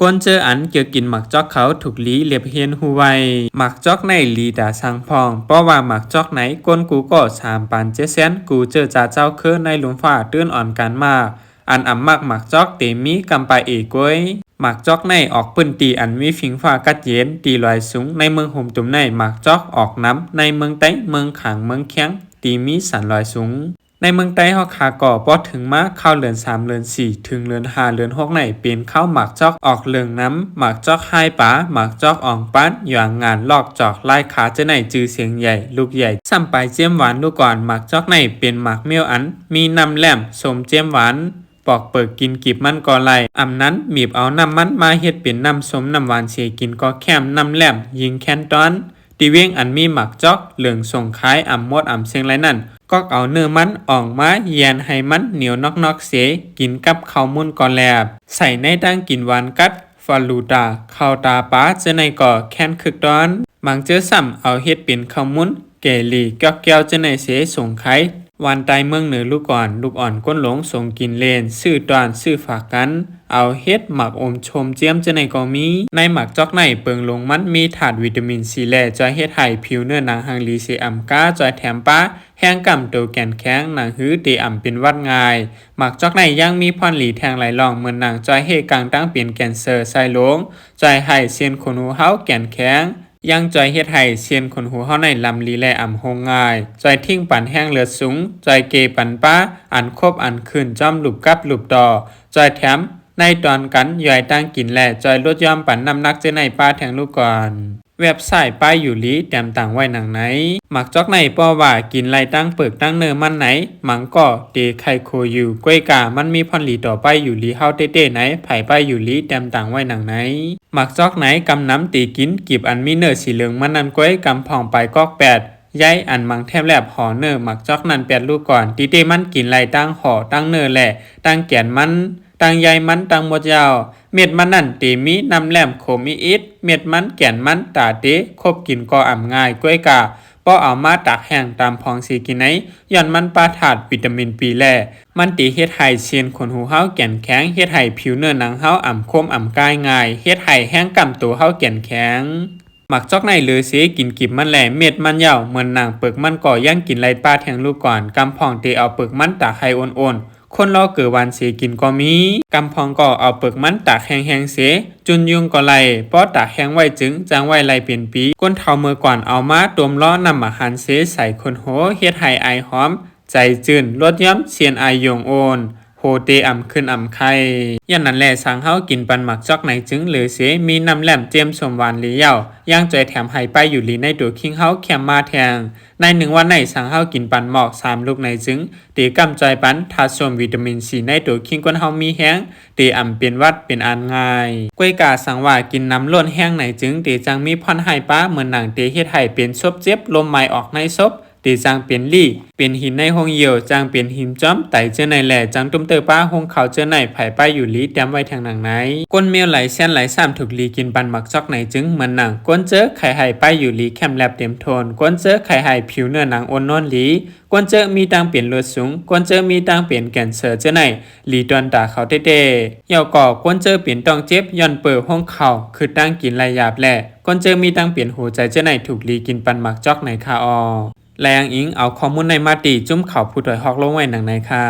ก้นเจออันเกี่ยวกินหมักจอกเขาถูกลีเรียบเฮียนหูไวหมักจอกในลีดาสังพองเพราะว่าหมักจอกไหนก้นกูก็3 ปันเจแสนกูเจอจ่าเจ้าคือในหลุมฟ้าตื้นอ่อนกันมากอันอ่ำมากหมักจอกเตมีกำปาเอกวยหมักจอกในออกปืนตีอันมีฝิงฟ้ากัดเย็นตีลอยสูงในเมืองห่มตุ่มในหมักจอกออกน้ำในเมืองไต้เมืองขังเมืองแข้งตีมีสันลอยสูงในเมืองใต้ฮอกคาก่อปอถึงมาเข้าเรือน3เรือน4ถึงเรือน5เรือน6ในเป็นเข้าหมักจอกออกเลืองน้ำหมักจอกไฮป๋าหมักจอกอ่องปั้นอย่างงานลอกจอกไล่ขาจะในจือเสียงใหญ่ลูกใหญ่ซ้ำไปเจียมหวานลูกก่อนหมักจอกในเป็นหมักเมียวอันมีน้ำแหลมสมเจียมหวานปอกเปิดกินกีบมันก่อไหลอำนั้นมีบเอาน้ำมันมาเฮ็ดเป็นน้ำสมน้ำหวานเสียกินก็แคมน้ำแหลมยิงแคนตอนตีเว้งอันมีหมักจอกเหลืองส่งขายอ่ำมดอ่ำเสียงไรนั่นก็เอาเนื้อมันออกมาเยียนให้มันเหนียวนอกๆเสียกินกับข้าวมุนก่อนแลบใส่ในตั้งกินหวานกัดฟาลูตาข้าวตาป้าจะในก่อแค้นคึกตอนบางเจอซ้ำเอาเฮ็ดเป็นข้าวมุนเกลีแก้วจะในเสียส่งไข่วันตายเมืองเหนือลูกอ่อนก้นหลงส่งกินเลนซื้อตอนซื้อฝากกันเอาเฮ็ดหมักอมชมเจียมจะในก็มีในหมักจอกในเปิงลงมันมีถาดวิตามินซีแลจอยเฮ็ดให้ผิวเนื้อหนังหังลีเซอัมก้าจอยแถมป้าแห้งกำโตแก่นแข็งหนังหื้อเตอ่ำเป็นวัดง่ายหมักจอกในยังมีพรหลีแทงไหลลองเหมือนหนังจอยเฮกลางตั้งเปลี่ยนแกนเซอร์ไซลงจอยให้เซียนขนหูเฮาแก่นแข็งยังจอยเฮ็ดให้เซียนขนหูเฮาในลำลีแลอ่ำหงง่ายจอยทิ้งปันแห้งเลือดสูงจอยเกปันป้าอันคบอันขึ้นจ้อมหลุบกับหลุบต่อจอยแถมในตอนกันย่อยตั้งกินแหล่จอยลดย่อมปันน้ำหนักเจในป้าแทงลูกก่อนเว็บไซต์ป้ายอยู่ลีแต้มต่างไว้หนังไหนหมักจอกในป้อว่ากินไรตั้งเปิกตั้งเนอมันไหนหมังก่อเดไคโคอยู่กล้วยกามันมีพรหลีต่อไปอยู่ลีเฮาเต้ๆไหนไผ่ป้ายอยู่ลีแต้มต่างไว้หนังไหนหมักจอกไหนกำน้ำตีกินกีบอันมีเนอสีเหลืองมันนันกล้วยกำผ่องไปกอก8ย้ายอันมังแทบแลบห่อเนอหมักจอกนัน8ลูกก่อนตีเต้มันกินไรตั้งห่อตั้งเนอแหละตั้งแก่นมันตั้งใยมันตั้งหมดยาวเม็ดมันนั่นตีมีน้ำแหลมโคมีอิดเม็ดมันแก่นมันตาเตะคบกินก็อ่ำง่ายกล้วยกาป้อเอามาตากแห้งตามพองสีกินไหนย่อนมันปลาถาดวิตามินปีแล่มันตีเฮ็ดให้เซียนขนหูเฮาแก่นแข็งเฮ็ดให้ผิวเนื้อหนังเฮาอ่ำคมอ่ำกายง่ายเฮ็ดให้แห้งกำตัวเฮาแก่นแข็งหมักจอกในหรือเสียกินกิบมันแหล่เม็ดมันยาวเหมือนนางเปิกมันก่อย่างกินไรป้าแทงลูกก่อนกำพองเตเอาเปิกมันตากให้อ่อนคนรอเกิดวันเสียกินก็มีกำพองก็เอาเปลือกมันตากแห้งๆเสียจุนยุงก็ไล่ป้อตากแห้งไว้จึงจางไว้ไล่เปลี่ยนปีก้นเท้ามือก่อนเอามาต้มล้อนำอาหารเสียใส่คนโหเฮ็ดให้ไอหอมใจจืนลดย้ำเสียนไอโยงโอนโหเตอ่ำขึ้นอ่ำไข่ยันนั้นแหละสังเฮากินปันหมักจอกไหนจึงหรือเสียมีน้ำแหลมเจียมสมหวานหลีเหย่าย่างจอยแถมให้ไปอยู่หลีในตัวคิงเฮาแคมมาแทงใน1 วันในสังเฮากินปันหมอก3 ลูกในจึงตีกำจอยปันทาส่วนวิตามินซีในตัวคิงกวนเฮามีแห้งตีอ่ำเป็นวัดเป็นอันง่ายกล้วยกาสังว่ากินน้ำล้นแห้งในจึงตีจังมีพรให้ป้าเหมือนหนังตีเฮ็ดให้เป็นซบเจ็บลมไม้ออกในซบตีจางเป็นลี่เป็นหินในห้องเหี่ยวจางเป็นหินจ้อมไตเจอในแหล่จังตุ้มเตอป้าห้องเขาเจอในไผ่ป้ายอยู่ลีแต้มไว้ทางหนังไหนก้นเมียวไหลเส้นไหลซ้ำถูกลีกินปันหมักจอกไหนจึงเหมือนหนังก้นเจอไข่ไห่ป้ายอยู่ลีแคมแลบเต็มโทนก้นเจอไข่ไห่ผิวเนื้อหนังอ่อนนอนลีก้นเจอมีตังเปลี่ยนเลือดสูงก้นเจอมีตังเปลี่ยนแกนเสือเจอในลีตอนตาเขาเต้ๆยาวก่อก้นเจอเปลี่ยนต้องเจ็บย่อนเปิดห้องเขาคือตั้งกินลายหยาบแหละก้นเจอมีตังเปลี่ยนหัวใจเจอในถูกลีกินปันหมักจอกไหนคาอแรงอิงเอาข้อมูลในมาตีจุ้มเข่าผู้ถอยฮอกลงไว้หนังในค่ะ